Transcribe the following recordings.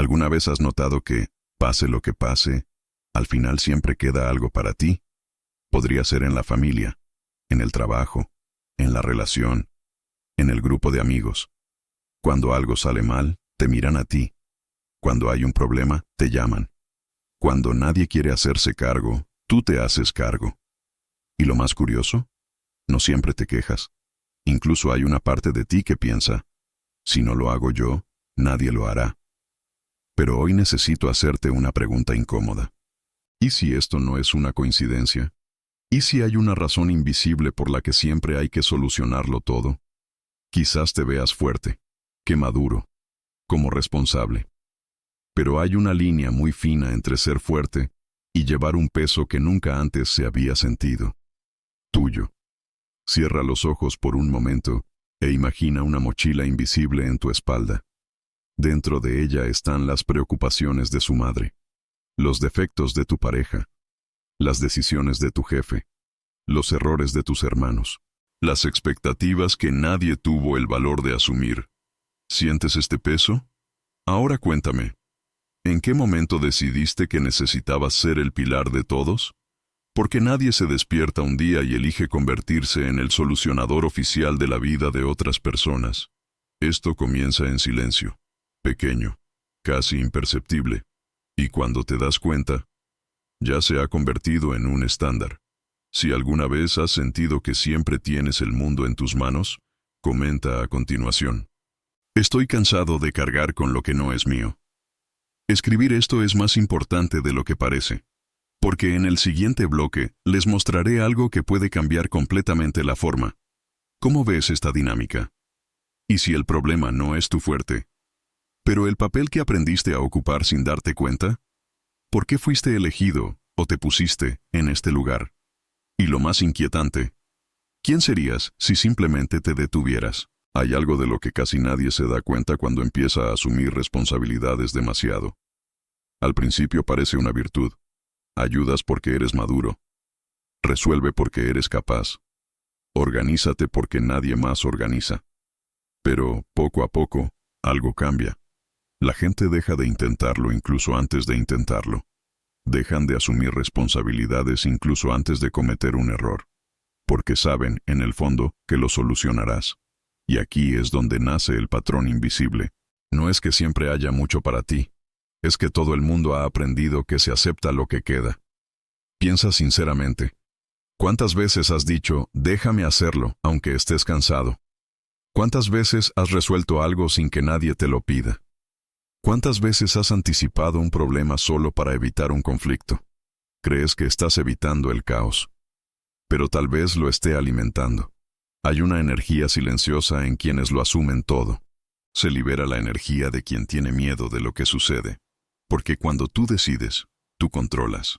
¿Alguna vez has notado que, pase lo que pase, al final siempre queda algo para ti? Podría ser en la familia, en el trabajo, en la relación, en el grupo de amigos. Cuando algo sale mal, te miran a ti. Cuando hay un problema, te llaman. Cuando nadie quiere hacerse cargo, tú te haces cargo. Y lo más curioso, no siempre te quejas. Incluso hay una parte de ti que piensa, si no lo hago yo, nadie lo hará. Pero hoy necesito hacerte una pregunta incómoda. ¿Y si esto no es una coincidencia? ¿Y si hay una razón invisible por la que siempre hay que solucionarlo todo? Quizás te veas fuerte, que maduro, como responsable. Pero hay una línea muy fina entre ser fuerte y llevar un peso que nunca antes se había sentido. Tuyo. Cierra los ojos por un momento e imagina una mochila invisible en tu espalda. Dentro de ella están las preocupaciones de su madre, los defectos de tu pareja, las decisiones de tu jefe, los errores de tus hermanos, las expectativas que nadie tuvo el valor de asumir. ¿Sientes este peso? Ahora cuéntame, ¿en qué momento decidiste que necesitabas ser el pilar de todos? Porque nadie se despierta un día y elige convertirse en el solucionador oficial de la vida de otras personas. Esto comienza en silencio, pequeño, casi imperceptible, y cuando te das cuenta, ya se ha convertido en un estándar. Si alguna vez has sentido que siempre tienes el mundo en tus manos, comenta a continuación. Estoy cansado de cargar con lo que no es mío. Escribir esto es más importante de lo que parece, porque en el siguiente bloque les mostraré algo que puede cambiar completamente la forma. ¿Cómo ves esta dinámica? ¿Y si el problema no es tu fuerte, pero el papel que aprendiste a ocupar sin darte cuenta? ¿Por qué fuiste elegido o te pusiste en este lugar? Y lo más inquietante, ¿quién serías si simplemente te detuvieras? Hay algo de lo que casi nadie se da cuenta cuando empieza a asumir responsabilidades demasiado. Al principio parece una virtud. Ayudas porque eres maduro. Resuelve porque eres capaz. Organízate porque nadie más organiza. Pero, poco a poco, algo cambia. La gente deja de intentarlo incluso antes de intentarlo. Dejan de asumir responsabilidades incluso antes de cometer un error. Porque saben, en el fondo, que lo solucionarás. Y aquí es donde nace el patrón invisible. No es que siempre haya mucho para ti. Es que todo el mundo ha aprendido que se acepta lo que queda. Piensa sinceramente. ¿Cuántas veces has dicho, déjame hacerlo, aunque estés cansado? ¿Cuántas veces has resuelto algo sin que nadie te lo pida? ¿Cuántas veces has anticipado un problema solo para evitar un conflicto? Crees que estás evitando el caos, pero tal vez lo esté alimentando. Hay una energía silenciosa en quienes lo asumen todo. Se libera la energía de quien tiene miedo de lo que sucede. Porque cuando tú decides, tú controlas.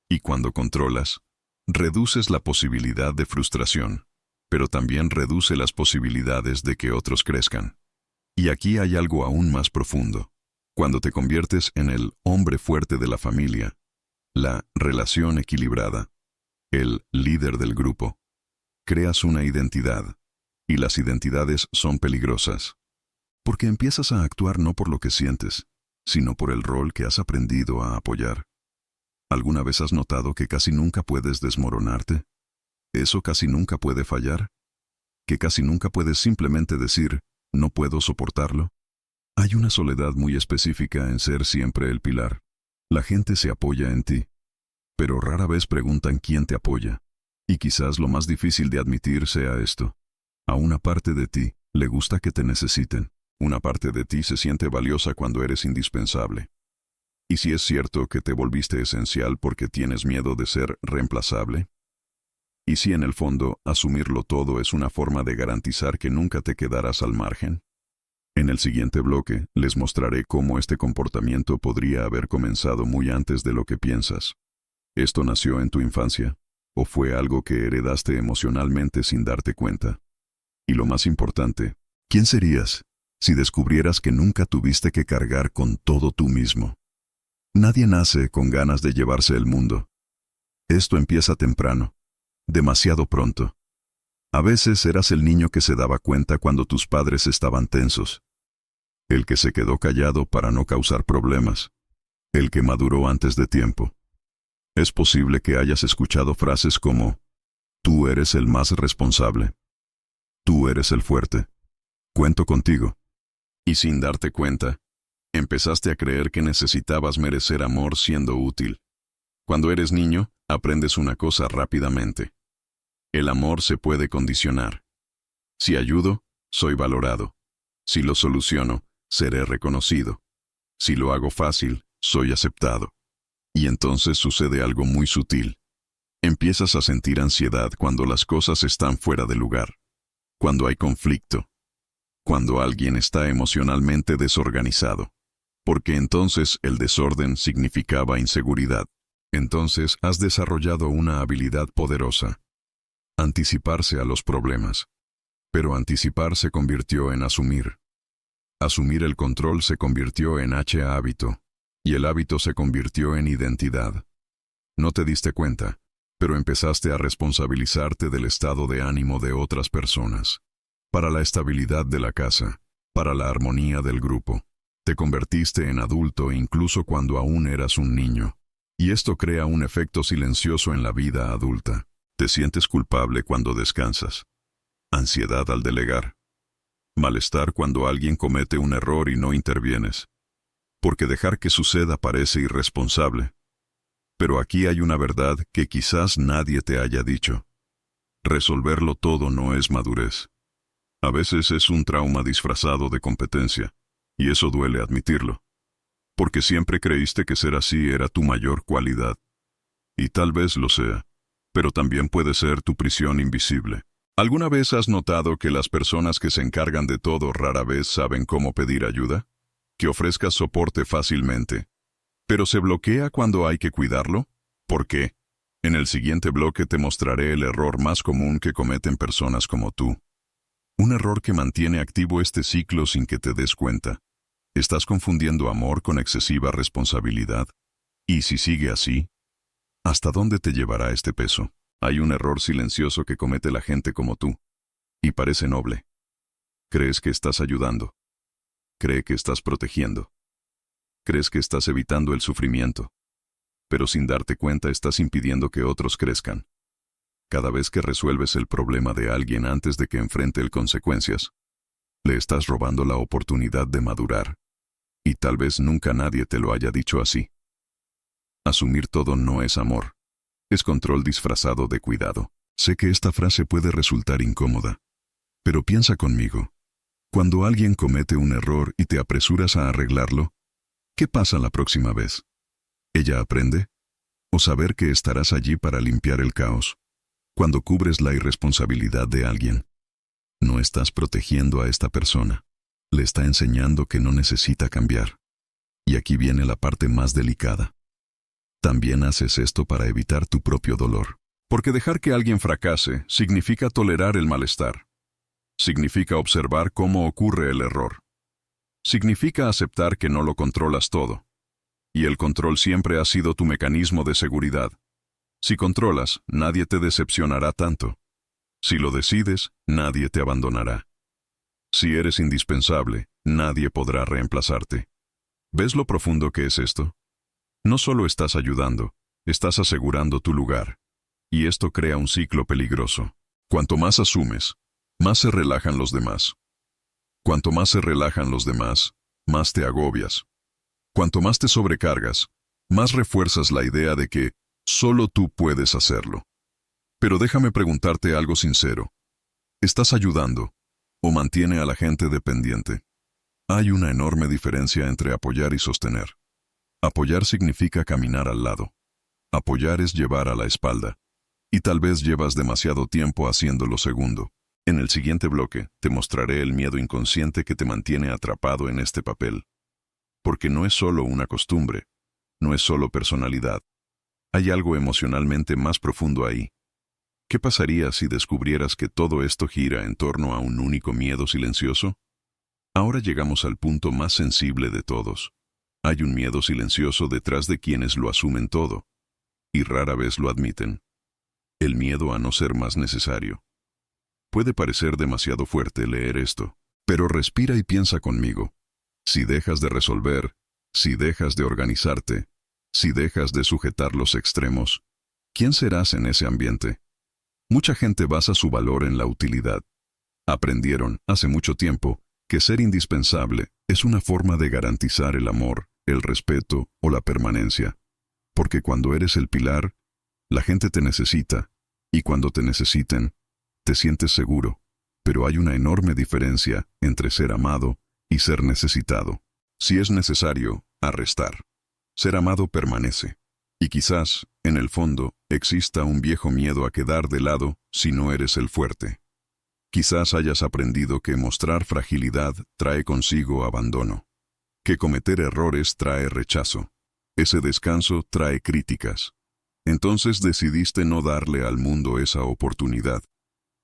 Y cuando controlas, reduces la posibilidad de frustración, pero también reduce las posibilidades de que otros crezcan. Y aquí hay algo aún más profundo. Cuando te conviertes en el hombre fuerte de la familia, la relación equilibrada, el líder del grupo, creas una identidad, y las identidades son peligrosas. Porque empiezas a actuar no por lo que sientes, sino por el rol que has aprendido a apoyar. ¿Alguna vez has notado que casi nunca puedes desmoronarte? ¿Eso casi nunca puede fallar? ¿Que casi nunca puedes simplemente decir, no puedo soportarlo? Hay una soledad muy específica en ser siempre el pilar. La gente se apoya en ti, pero rara vez preguntan quién te apoya. Y quizás lo más difícil de admitir sea esto. A una parte de ti le gusta que te necesiten. Una parte de ti se siente valiosa cuando eres indispensable. ¿Y si es cierto que te volviste esencial porque tienes miedo de ser reemplazable? ¿Y si en el fondo asumirlo todo es una forma de garantizar que nunca te quedarás al margen? En el siguiente bloque les mostraré cómo este comportamiento podría haber comenzado muy antes de lo que piensas. ¿Esto nació en tu infancia? ¿O fue algo que heredaste emocionalmente sin darte cuenta? Y lo más importante, ¿quién serías si descubrieras que nunca tuviste que cargar con todo tú mismo? Nadie nace con ganas de llevarse el mundo. Esto empieza temprano, demasiado pronto. A veces eras el niño que se daba cuenta cuando tus padres estaban tensos. el que se quedó callado para no causar problemas, el que maduró antes de tiempo. Es posible que hayas escuchado frases como, tú eres el más responsable, tú eres el fuerte, cuento contigo. Y sin darte cuenta, empezaste a creer que necesitabas merecer amor siendo útil. Cuando eres niño, aprendes una cosa rápidamente. El amor se puede condicionar. Si ayudo, soy valorado. Si lo soluciono, seré reconocido. Si lo hago fácil, soy aceptado. Y entonces sucede algo muy sutil. Empiezas a sentir ansiedad cuando las cosas están fuera de lugar, cuando hay conflicto, cuando alguien está emocionalmente desorganizado, porque entonces el desorden significaba inseguridad. Entonces has desarrollado una habilidad poderosa: anticiparse a los problemas. Pero anticipar se convirtió en asumir. Asumir el control se convirtió en hábito, y el hábito se convirtió en identidad. No te diste cuenta, pero empezaste a responsabilizarte del estado de ánimo de otras personas, para la estabilidad de la casa, para la armonía del grupo. Te convertiste en adulto incluso cuando aún eras un niño. Y esto crea un efecto silencioso en la vida adulta. Te sientes culpable cuando descansas. Ansiedad al delegar. Malestar cuando alguien comete un error y no intervienes. Porque dejar que suceda parece irresponsable. Pero aquí hay una verdad que quizás nadie te haya dicho. Resolverlo todo no es madurez. A veces es un trauma disfrazado de competencia, y eso duele admitirlo. Porque siempre creíste que ser así era tu mayor cualidad. Y tal vez lo sea, pero también puede ser tu prisión invisible. ¿Alguna vez has notado que las personas que se encargan de todo rara vez saben cómo pedir ayuda? Que ofrezcas soporte fácilmente, pero se bloquea cuando hay que cuidarlo. ¿Por qué? En el siguiente bloque te mostraré el error más común que cometen personas como tú. Un error que mantiene activo este ciclo sin que te des cuenta. ¿Estás confundiendo amor con excesiva responsabilidad? ¿Y si sigue así? ¿Hasta dónde te llevará este peso? Hay un error silencioso que comete la gente como tú. Y parece noble. Crees que estás ayudando. Cree que estás protegiendo. Crees que estás evitando el sufrimiento. Pero sin darte cuenta estás impidiendo que otros crezcan. Cada vez que resuelves el problema de alguien antes de que enfrente el consecuencias, le estás robando la oportunidad de madurar. Y tal vez nunca nadie te lo haya dicho así. Asumir todo no es amor. Es control disfrazado de cuidado. Sé que esta frase puede resultar incómoda, pero piensa conmigo. Cuando alguien comete un error y te apresuras a arreglarlo, ¿qué pasa la próxima vez? ¿Ella aprende? ¿O saber que estarás allí para limpiar el caos? Cuando cubres la irresponsabilidad de alguien, no estás protegiendo a esta persona. Le está enseñando que no necesita cambiar. Y aquí viene la parte más delicada. También haces esto para evitar tu propio dolor. Porque dejar que alguien fracase significa tolerar el malestar. Significa observar cómo ocurre el error. Significa aceptar que no lo controlas todo. Y el control siempre ha sido tu mecanismo de seguridad. Si controlas, nadie te decepcionará tanto. Si lo decides, nadie te abandonará. Si eres indispensable, nadie podrá reemplazarte. ¿Ves lo profundo que es esto? No solo estás ayudando, estás asegurando tu lugar. Y esto crea un ciclo peligroso. Cuanto más asumes, más se relajan los demás. Cuanto más se relajan los demás, más te agobias. Cuanto más te sobrecargas, más refuerzas la idea de que solo tú puedes hacerlo. Pero déjame preguntarte algo sincero. ¿Estás ayudando o mantiene a la gente dependiente? Hay una enorme diferencia entre apoyar y sostener. Apoyar significa caminar al lado. Apoyar es llevar a la espalda. Y tal vez llevas demasiado tiempo haciendo lo segundo. En el siguiente bloque, te mostraré el miedo inconsciente que te mantiene atrapado en este papel. Porque no es solo una costumbre, no es solo personalidad. Hay algo emocionalmente más profundo ahí. ¿Qué pasaría si descubrieras que todo esto gira en torno a un único miedo silencioso? Ahora llegamos al punto más sensible de todos. Hay un miedo silencioso detrás de quienes lo asumen todo, y rara vez lo admiten. El miedo a no ser más necesario. Puede parecer demasiado fuerte leer esto, pero respira y piensa conmigo. Si dejas de resolver, si dejas de organizarte, si dejas de sujetar los extremos, ¿quién serás en ese ambiente? Mucha gente basa su valor en la utilidad. Aprendieron, hace mucho tiempo, que ser indispensable es una forma de garantizar el amor, el respeto o la permanencia. Porque cuando eres el pilar, la gente te necesita, y cuando te necesiten, te sientes seguro. Pero hay una enorme diferencia entre ser amado y ser necesitado. Si es necesario, arrestar. Ser amado permanece. Y quizás, en el fondo, exista un viejo miedo a quedar de lado si no eres el fuerte. Quizás hayas aprendido que mostrar fragilidad trae consigo abandono, que cometer errores trae rechazo, ese descanso trae críticas. Entonces decidiste no darle al mundo esa oportunidad.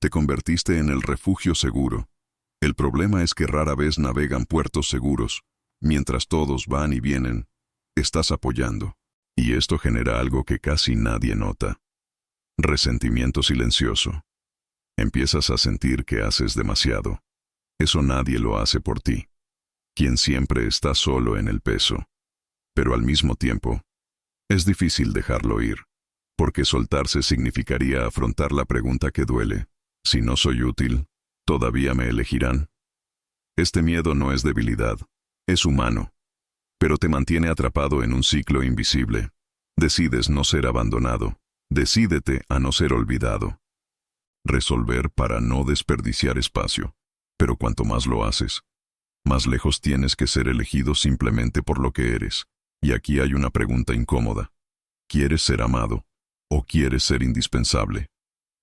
Te convertiste en el refugio seguro. El problema es que rara vez navegan puertos seguros. Mientras todos van y vienen, estás apoyando. Y esto genera algo que casi nadie nota. Resentimiento silencioso. Empiezas a sentir que haces demasiado. Eso nadie lo hace por ti. Quien siempre está solo en el peso. Pero al mismo tiempo, es difícil dejarlo ir, porque soltarse significaría afrontar la pregunta que duele. Si no soy útil, ¿todavía me elegirán? Este miedo no es debilidad, es humano, pero te mantiene atrapado en un ciclo invisible. Decides no ser abandonado, decídete a no ser olvidado. Resolver para no desperdiciar espacio, pero cuanto más lo haces, más lejos tienes que ser elegido simplemente por lo que eres. Y aquí hay una pregunta incómoda. ¿Quieres ser amado o quieres ser indispensable?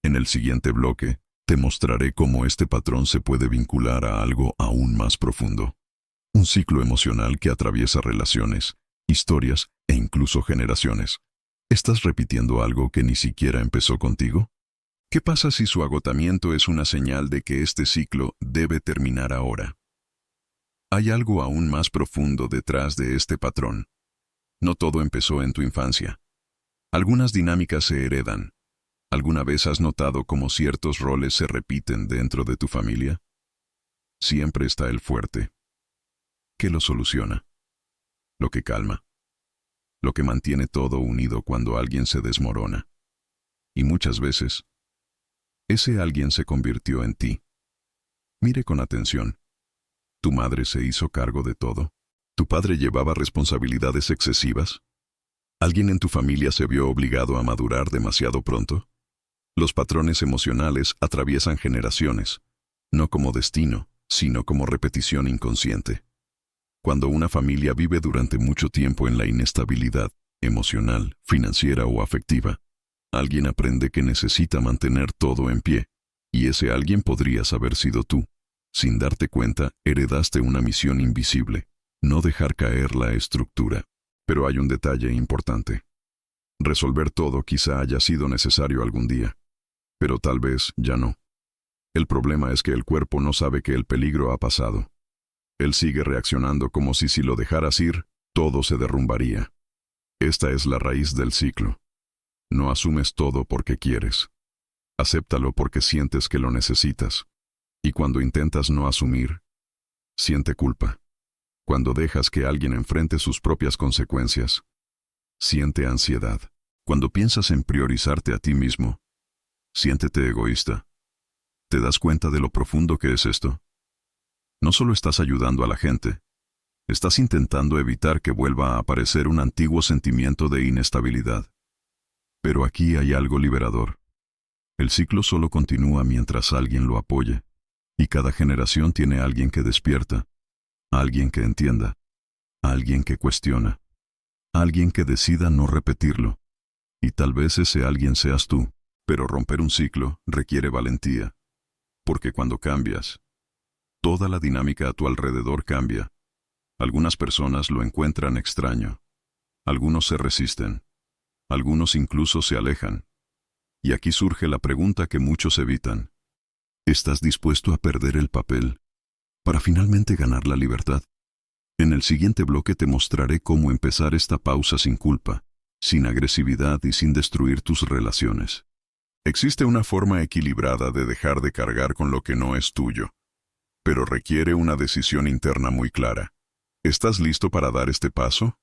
En el siguiente bloque, te mostraré cómo este patrón se puede vincular a algo aún más profundo. Un ciclo emocional que atraviesa relaciones, historias e incluso generaciones. ¿Estás repitiendo algo que ni siquiera empezó contigo? ¿Qué pasa si su agotamiento es una señal de que este ciclo debe terminar ahora? Hay algo aún más profundo detrás de este patrón. No todo empezó en tu infancia. Algunas dinámicas se heredan. ¿Alguna vez has notado cómo ciertos roles se repiten dentro de tu familia? Siempre está el fuerte. ¿Qué lo soluciona? Lo que calma. Lo que mantiene todo unido cuando alguien se desmorona. Y muchas veces, ese alguien se convirtió en ti. Mire con atención. ¿Tu madre se hizo cargo de todo? ¿Tu padre llevaba responsabilidades excesivas? ¿Alguien en tu familia se vio obligado a madurar demasiado pronto? Los patrones emocionales atraviesan generaciones, no como destino, sino como repetición inconsciente. Cuando una familia vive durante mucho tiempo en la inestabilidad emocional, financiera o afectiva, alguien aprende que necesita mantener todo en pie, y ese alguien podrías haber sido tú. Sin darte cuenta, heredaste una misión invisible, no dejar caer la estructura. Pero hay un detalle importante. Resolver todo quizá haya sido necesario algún día, pero tal vez ya no. El problema es que el cuerpo no sabe que el peligro ha pasado. Él sigue reaccionando como si lo dejaras ir, todo se derrumbaría. Esta es la raíz del ciclo. No asumes todo porque quieres. Acéptalo porque sientes que lo necesitas. Y cuando intentas no asumir, siente culpa. Cuando dejas que alguien enfrente sus propias consecuencias, siente ansiedad. Cuando piensas en priorizarte a ti mismo, siéntete egoísta. ¿Te das cuenta de lo profundo que es esto? No solo estás ayudando a la gente, estás intentando evitar que vuelva a aparecer un antiguo sentimiento de inestabilidad. Pero aquí hay algo liberador. El ciclo solo continúa mientras alguien lo apoye, y cada generación tiene a alguien que despierta, alguien que entienda, alguien que cuestiona, alguien que decida no repetirlo. Y tal vez ese alguien seas tú, pero romper un ciclo requiere valentía. Porque cuando cambias, toda la dinámica a tu alrededor cambia. Algunas personas lo encuentran extraño, algunos se resisten, algunos incluso se alejan. Y aquí surge la pregunta que muchos evitan. ¿Estás dispuesto a perder el papel para finalmente ganar la libertad? En el siguiente bloque te mostraré cómo empezar esta pausa sin culpa, sin agresividad y sin destruir tus relaciones. Existe una forma equilibrada de dejar de cargar con lo que no es tuyo, pero requiere una decisión interna muy clara. ¿Estás listo para dar este paso?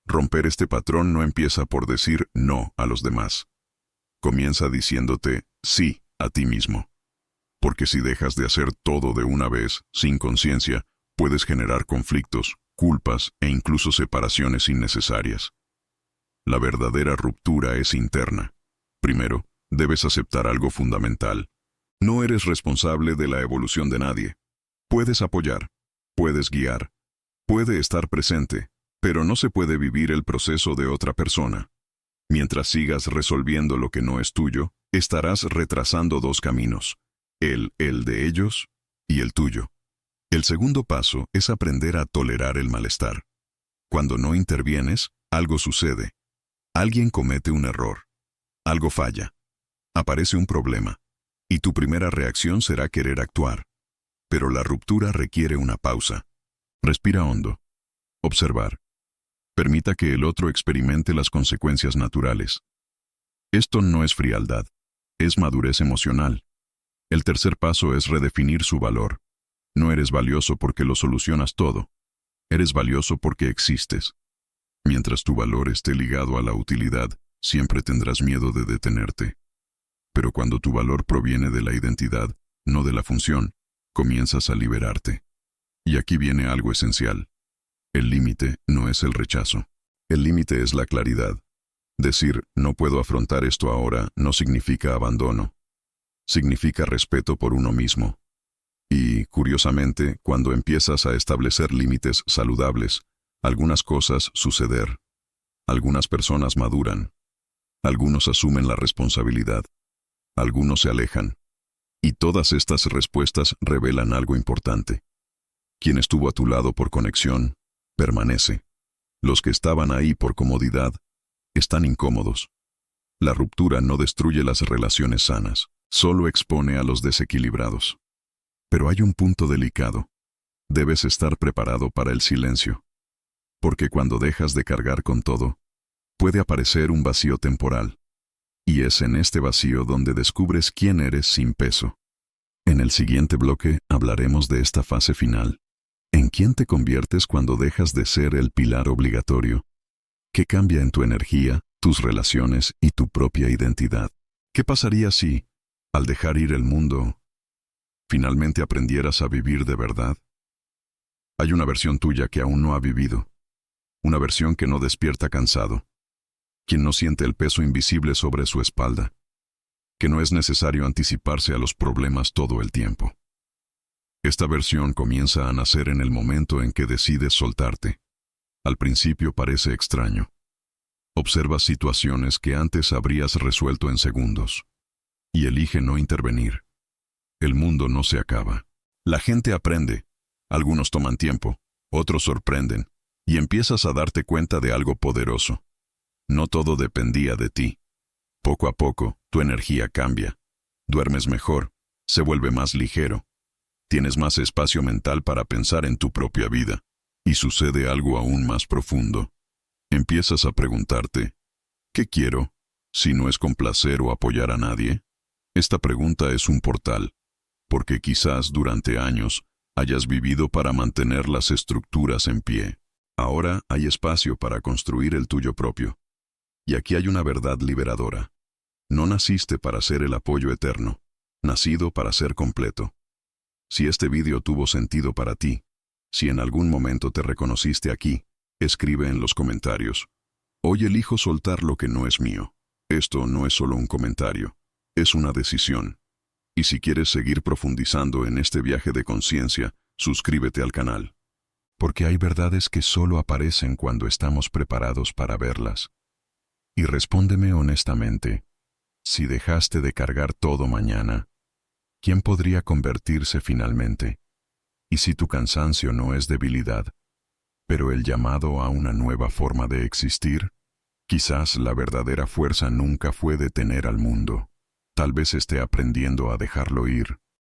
Romper este patrón no empieza por decir no a los demás. Comienza diciéndote sí a ti mismo. Porque si dejas de hacer todo de una vez, sin conciencia, puedes generar conflictos, culpas e incluso separaciones innecesarias. La verdadera ruptura es interna. Primero, debes aceptar algo fundamental. No eres responsable de la evolución de nadie. Puedes apoyar, puedes guiar, puede estar presente, pero no se puede vivir el proceso de otra persona. Mientras sigas resolviendo lo que no es tuyo, estarás retrasando dos caminos, el de ellos y el tuyo. El segundo paso es aprender a tolerar el malestar. Cuando no intervienes, algo sucede. Alguien comete un error. Algo falla. Aparece un problema. Y tu primera reacción será querer actuar. Pero la ruptura requiere una pausa. Respira hondo. Observar. Permita que el otro experimente las consecuencias naturales. Esto no es frialdad, es madurez emocional. El tercer paso es redefinir su valor. No eres valioso porque lo solucionas todo. Eres valioso porque existes. Mientras tu valor esté ligado a la utilidad, siempre tendrás miedo de detenerte. Pero cuando tu valor proviene de la identidad, no de la función, comienzas a liberarte. Y aquí viene algo esencial. El límite no es el rechazo. El límite es la claridad. Decir, no puedo afrontar esto ahora, no significa abandono. Significa respeto por uno mismo. Y, curiosamente, cuando empiezas a establecer límites saludables, algunas cosas suceden. Algunas personas maduran. Algunos asumen la responsabilidad. Algunos se alejan. Y todas estas respuestas revelan algo importante. Quien estuvo a tu lado por conexión, permanece. Los que estaban ahí por comodidad, están incómodos. La ruptura no destruye las relaciones sanas, solo expone a los desequilibrados. Pero hay un punto delicado. Debes estar preparado para el silencio. Porque cuando dejas de cargar con todo, puede aparecer un vacío temporal. Y es en este vacío donde descubres quién eres sin peso. En el siguiente bloque hablaremos de esta fase final. ¿En quién te conviertes cuando dejas de ser el pilar obligatorio? ¿Qué cambia en tu energía, tus relaciones y tu propia identidad? ¿Qué pasaría si, al dejar ir el mundo, finalmente aprendieras a vivir de verdad? Hay una versión tuya que aún no ha vivido. Una versión que no despierta cansado. Quien no siente el peso invisible sobre su espalda. Que no es necesario anticiparse a los problemas todo el tiempo. Esta versión comienza a nacer en el momento en que decides soltarte. Al principio parece extraño. Observas situaciones que antes habrías resuelto en segundos. Y elige no intervenir. El mundo no se acaba. La gente aprende. Algunos toman tiempo, otros sorprenden. Y empiezas a darte cuenta de algo poderoso. No todo dependía de ti. Poco a poco, tu energía cambia. Duermes mejor, se vuelve más ligero. Tienes más espacio mental para pensar en tu propia vida. Y sucede algo aún más profundo. Empiezas a preguntarte, ¿qué quiero, si no es complacer o apoyar a nadie? Esta pregunta es un portal, porque quizás durante años hayas vivido para mantener las estructuras en pie. Ahora hay espacio para construir el tuyo propio. Y aquí hay una verdad liberadora. No naciste para ser el apoyo eterno, nacido para ser completo. Si este vídeo tuvo sentido para ti, si en algún momento te reconociste aquí, escribe en los comentarios. Hoy elijo soltar lo que no es mío. Esto no es solo un comentario, es una decisión. Y si quieres seguir profundizando en este viaje de conciencia, suscríbete al canal. Porque hay verdades que solo aparecen cuando estamos preparados para verlas. Y respóndeme honestamente, si dejaste de cargar todo mañana, ¿quién podría convertirse finalmente? Y si tu cansancio no es debilidad, pero el llamado a una nueva forma de existir, quizás la verdadera fuerza nunca fue detener al mundo. Tal vez esté aprendiendo a dejarlo ir.